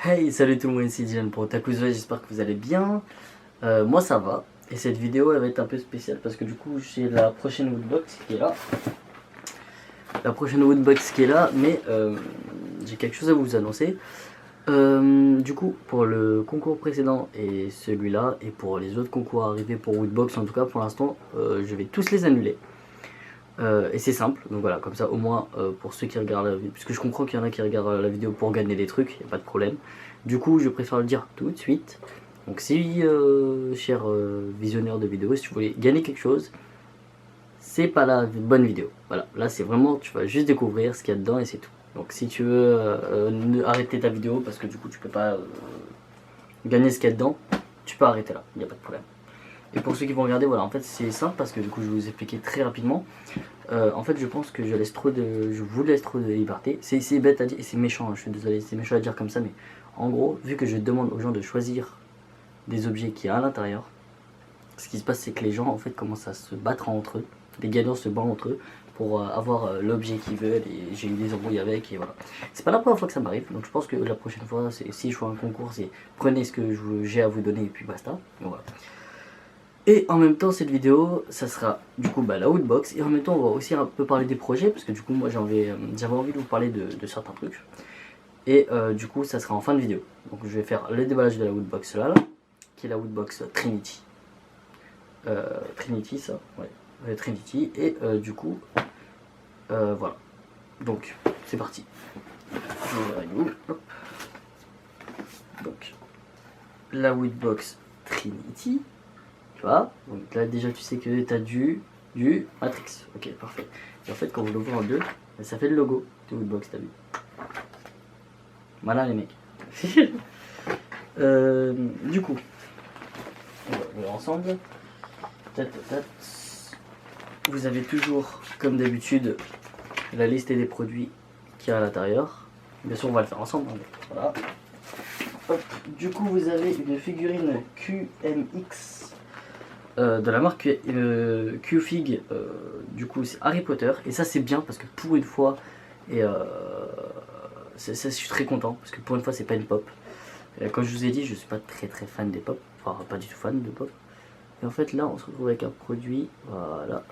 Hey, salut tout le monde, ici Dylan pour Otakuzo, j'espère que vous allez bien. Moi ça va, et cette vidéo elle va être un peu spéciale parce que du coup j'ai la prochaine Woodbox qui est là. Mais j'ai quelque chose à vous annoncer. Du coup, pour le concours précédent et celui-là, et pour les autres concours arrivés pour Woodbox, en tout cas pour l'instant, je vais tous les annuler. Et c'est simple, donc voilà, comme ça au moins pour ceux qui regardent la vidéo, puisque je comprends qu'il y en a qui regardent la vidéo pour gagner des trucs, il n'y a pas de problème. Du coup, je préfère le dire tout de suite. Donc si, cher visionneur de vidéos, si tu voulais gagner quelque chose, c'est pas la bonne vidéo. Voilà, là c'est vraiment, tu vas juste découvrir ce qu'il y a dedans et c'est tout. Donc si tu veux arrêter ta vidéo parce que du coup tu peux pas gagner ce qu'il y a dedans, tu peux arrêter là, il n'y a pas de problème. Et pour ceux qui vont regarder, voilà, en fait c'est simple parce que du coup je vais vous expliquer très rapidement. En fait je pense que je vous laisse trop de liberté. C'est bête à dire et c'est méchant, hein, je suis désolé, c'est méchant à dire comme ça, mais en gros, vu que je demande aux gens de choisir des objets qui a à l'intérieur, ce qui se passe c'est que les gens en fait commencent à se battre entre eux. Les gagnants se battent entre eux pour avoir l'objet qu'ils veulent et j'ai eu des embrouilles avec et voilà. C'est pas la première fois que ça m'arrive, donc je pense que la prochaine fois, si je fais un concours, c'est prenez ce que j'ai à vous donner et puis basta. Voilà. Et en même temps cette vidéo ça sera du coup la Woodbox et en même temps on va aussi un peu parler des projets parce que du coup moi j'avais envie de vous parler de certains trucs. Et du coup ça sera en fin de vidéo. Donc je vais faire le déballage de la Woodbox là, qui est la Woodbox Trinity. Trinity ça, ouais. Trinity et du coup voilà. Donc c'est parti. Donc la Woodbox Trinity. Tu vois, donc là déjà tu sais que tu as du Matrix. Ok, parfait. Et en fait quand vous l'ouvrez en deux, ça fait le logo de Woodbox, t'as vu. Voilà les mecs. Du coup, on va voir ensemble. Vous avez toujours, comme d'habitude, la liste des produits qu'il y a à l'intérieur. Bien sûr, on va le faire ensemble. Hein, voilà. Hop. Du coup, vous avez une figurine QMX de la marque QFig. Du coup, c'est Harry Potter. Et ça, c'est bien parce que pour une fois, et ça, je suis très content parce que pour une fois, c'est pas une pop. Comme je vous ai dit, je suis pas très fan des pop. Enfin, pas du tout fan de pop. Et en fait, là, on se retrouve avec un produit, voilà,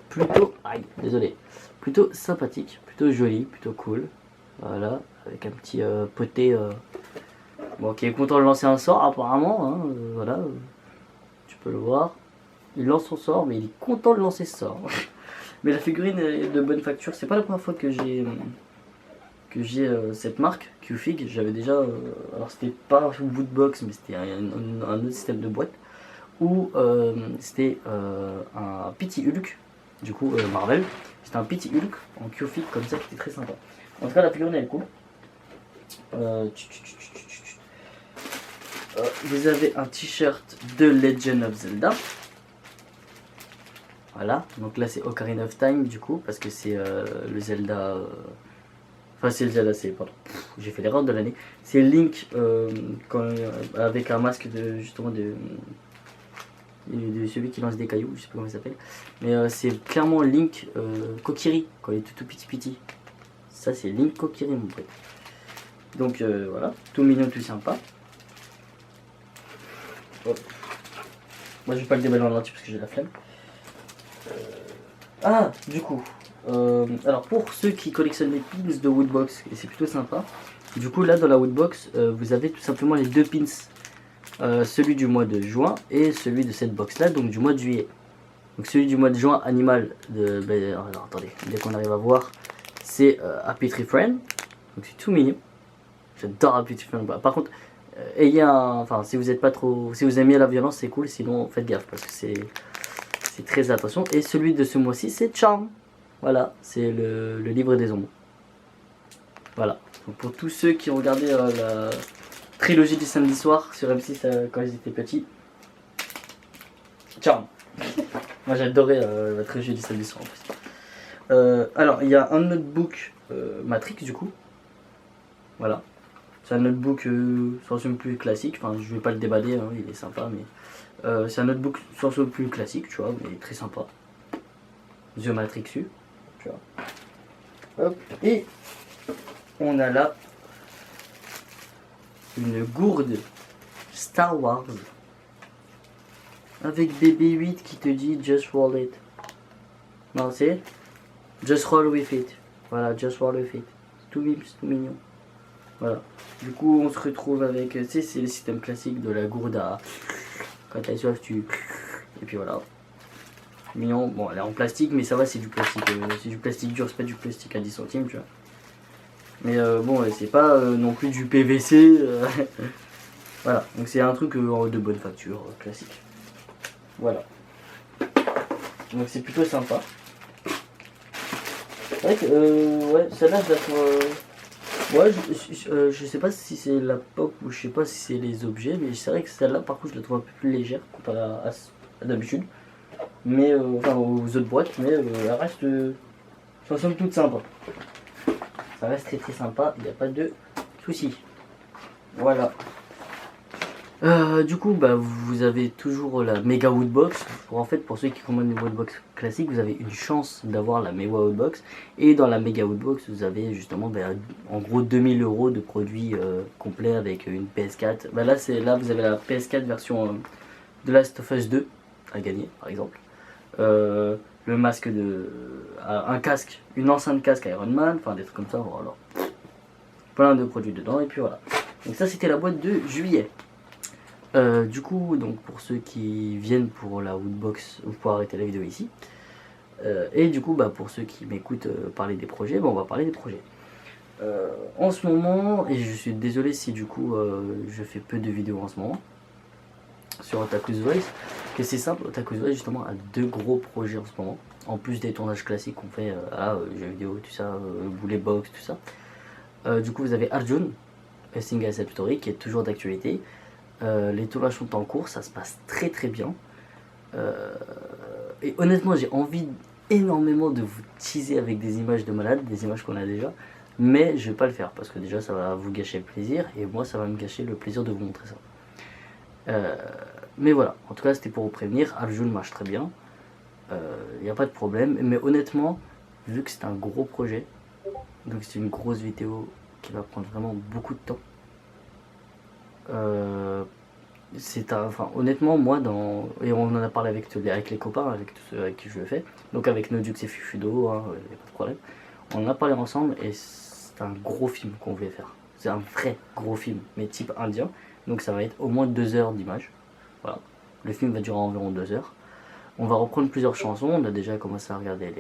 plutôt, désolé, plutôt sympathique, plutôt joli, plutôt cool. Voilà, avec un petit poté, bon, qui est content de lancer un sort apparemment, hein, voilà, tu peux le voir. Il lance son sort, mais il est content de lancer ce sort. Mais la figurine est de bonne facture, c'est pas la première fois que j'ai cette marque, QFig. J'avais déjà, alors c'était pas Woodbox, mais c'était un autre système de boîte. Où c'était un Petit Hulk, du coup Marvel. C'était un Petit Hulk en QFig comme ça qui était très sympa. En tout cas, la figurine elle est cool. Vous avez un t-shirt de Legend of Zelda. Voilà, donc là c'est Ocarina of Time du coup, parce que c'est le Zelda. Enfin, c'est le Zelda, c'est. Pardon, j'ai fait l'erreur de l'année. C'est Link avec un masque de justement de celui qui lance des cailloux, je sais pas comment il s'appelle. Mais c'est clairement Link Kokiri, quand il est tout petit. Ça c'est Link Kokiri mon pote. Donc voilà, tout mignon, tout sympa. Hop. Moi je vais pas le déballer en entier parce que j'ai la flemme. Ah, du coup, alors pour ceux qui collectionnent les pins de Woodbox, et c'est plutôt sympa, du coup là dans la Woodbox, vous avez tout simplement les deux pins. Celui du mois de juin et celui de cette box là, donc du mois de juillet. Donc celui du mois de juin, animal de. Alors attendez, dès qu'on arrive à voir, c'est Happy Tree Friend. Donc c'est tout mignon. J'adore Happy Tree Friend. Par contre, ayez un. Enfin, si vous êtes pas trop. Si vous aimez la violence, c'est cool, sinon faites gaffe parce que c'est très attention. Et celui de ce mois-ci, c'est Charm. Voilà, c'est le livre des ombres. Voilà. Donc pour tous ceux qui ont regardé la trilogie du samedi soir sur M6 quand ils étaient petits. Ciao. Moi j'adorais la trilogie du samedi soir en plus. Alors il y a un notebook Matrix du coup. Voilà. C'est un notebook sans plus classique. Enfin je vais pas le déballer, hein, il est sympa mais c'est un notebook sans plus classique, tu vois, mais très sympa. The Matrixu, tu vois. Hop. Et on a là une gourde Star Wars avec BB-8 qui te dit just roll it. Non, c'est just roll with it. Voilà, just roll with it. Tout mime, c'est tout mignon. Voilà. Du coup, on se retrouve avec, tu sais, c'est le système classique de la gourde à... Quand t'as soif, tu... Et puis voilà. Mignon. Bon, elle est en plastique, mais ça va, c'est du plastique. C'est du plastique dur, c'est pas du plastique à 10 centimes, tu vois. Mais bon, c'est pas non plus du PVC. Voilà, donc c'est un truc de bonne facture, classique. Voilà. Donc c'est plutôt sympa. C'est vrai que, ouais, celle-là, je la trouve... ouais, je sais pas si c'est la pop ou je sais pas si c'est les objets, mais c'est vrai que celle-là, par contre, je la trouve un peu plus légère comparée à d'habitude. Mais, enfin, aux autres boîtes, mais elle reste, ça somme toute sympa. Ça reste très très sympa, il n'y a pas de soucis. Voilà. Du coup, bah, vous avez toujours la Mega Woodbox. En fait, pour ceux qui commandent une Woodbox classique, vous avez une chance d'avoir la Mega Woodbox. Et dans la Mega Woodbox, vous avez justement, bah, en gros, 2000 € de produits complets avec une PS4. Bah, là, vous avez la PS4 version de Last of Us 2 à gagner, par exemple. Le masque un casque, une enceinte casque Iron Man, enfin des trucs comme ça, voilà. Plein de produits dedans, et puis voilà. Donc ça, c'était la boîte de juillet. Du coup, donc pour ceux qui viennent pour la Woodbox, vous pouvez arrêter la vidéo ici. Et du coup, bah, pour ceux qui m'écoutent parler des projets, bah, on va parler des projets. En ce moment, et je suis désolé si du coup je fais peu de vidéos en ce moment sur Otaku's Voice, que c'est simple, Otaku's Voice justement a 2 gros projets en ce moment, en plus des tournages classiques qu'on fait jeux vidéo, tout ça, boulet box, tout ça. Du coup, vous avez Arjun, A Single Asset Story, qui est toujours d'actualité. Les tournages sont en cours, ça se passe très très bien. Et honnêtement, j'ai envie énormément de vous teaser avec des images de malades, des images qu'on a déjà, mais je vais pas le faire parce que déjà ça va vous gâcher le plaisir et moi ça va me gâcher le plaisir de vous montrer ça. Mais voilà, en tout cas c'était pour vous prévenir, Arjun marche très bien, il n'y a pas de problème, mais honnêtement, vu que c'est un gros projet, donc c'est une grosse vidéo qui va prendre vraiment beaucoup de temps, enfin honnêtement moi et on en a parlé avec les copains, avec tous ceux avec qui je le fais, donc avec Nodux et Fufudo, hein, y a pas de problème, on en a parlé ensemble et c'est un gros film qu'on voulait faire, c'est un vrai gros film mais type indien, donc ça va être au moins 2 heures d'image, voilà, le film va durer environ 2 heures, on va reprendre plusieurs chansons, on a déjà commencé à regarder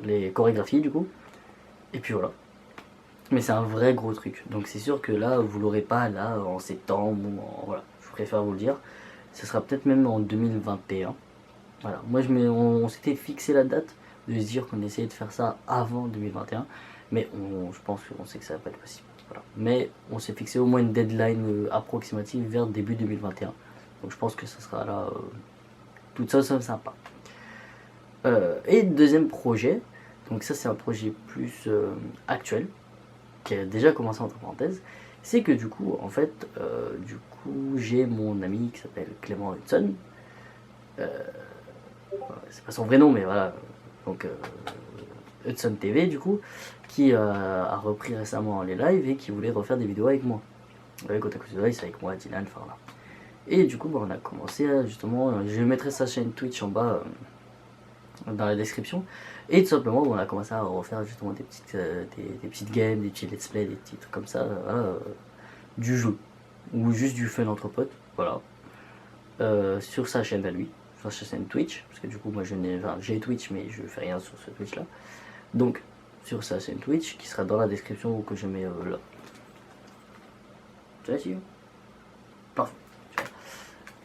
les chorégraphies du coup, et puis voilà. Mais c'est un vrai gros truc, donc c'est sûr que là vous l'aurez pas là en septembre ou voilà, je préfère vous le dire, ce sera peut-être même en 2021. Voilà, moi on s'était fixé la date de se dire qu'on essayait de faire ça avant 2021, mais je pense qu'on sait que ça va pas être possible. Voilà. Mais on s'est fixé au moins une deadline approximative vers début 2021, donc je pense que ça sera là, tout ça sympa. Et deuxième projet, donc ça c'est un projet plus actuel, qui a déjà commencé entre parenthèses, c'est que du coup, en fait, j'ai mon ami qui s'appelle Clément Hudson, c'est pas son vrai nom, mais voilà, donc Hudson TV du coup, qui a repris récemment les lives et qui voulait refaire des vidéos avec moi, avec Otaku's Voice, avec moi, Dylan, enfin là. Et du coup, bah, on a commencé à, justement, je mettrai sa chaîne Twitch en bas dans la description, et tout simplement on a commencé à refaire justement des petites games, des petits let's play, des petits trucs comme ça, du jeu ou juste du fun entre potes, voilà, sur sa chaîne à lui, sur sa chaîne Twitch, parce que du coup moi j'ai Twitch mais je fais rien sur ce Twitch là, donc sur sa chaîne Twitch qui sera dans la description ou que je mets là. Tu vois, si parfait.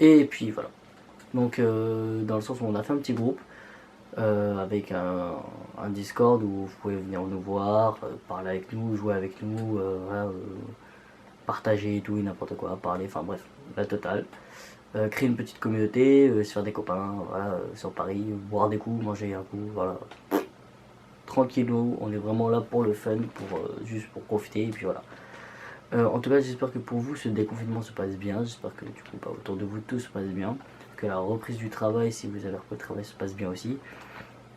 Et puis voilà, donc dans le sens où on a fait un petit groupe avec un Discord où vous pouvez venir nous voir, parler avec nous, jouer avec nous, partager et tout, n'importe quoi, parler, enfin bref, la totale. Créer une petite communauté, se faire des copains, voilà, sur Paris, boire des coups, manger un coup, voilà. Tranquillou, on est vraiment là pour le fun, juste pour profiter, et puis voilà. En tout cas, j'espère que pour vous, ce déconfinement se passe bien, j'espère que du coup, autour de vous, tout se passe bien, que la reprise du travail, si vous avez repris le travail, se passe bien aussi.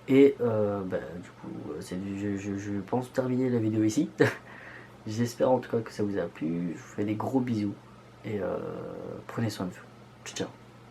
Et du coup, je pense terminer la vidéo ici. J'espère en tout cas que ça vous a plu. Je vous fais des gros bisous et prenez soin de vous. Ciao, ciao.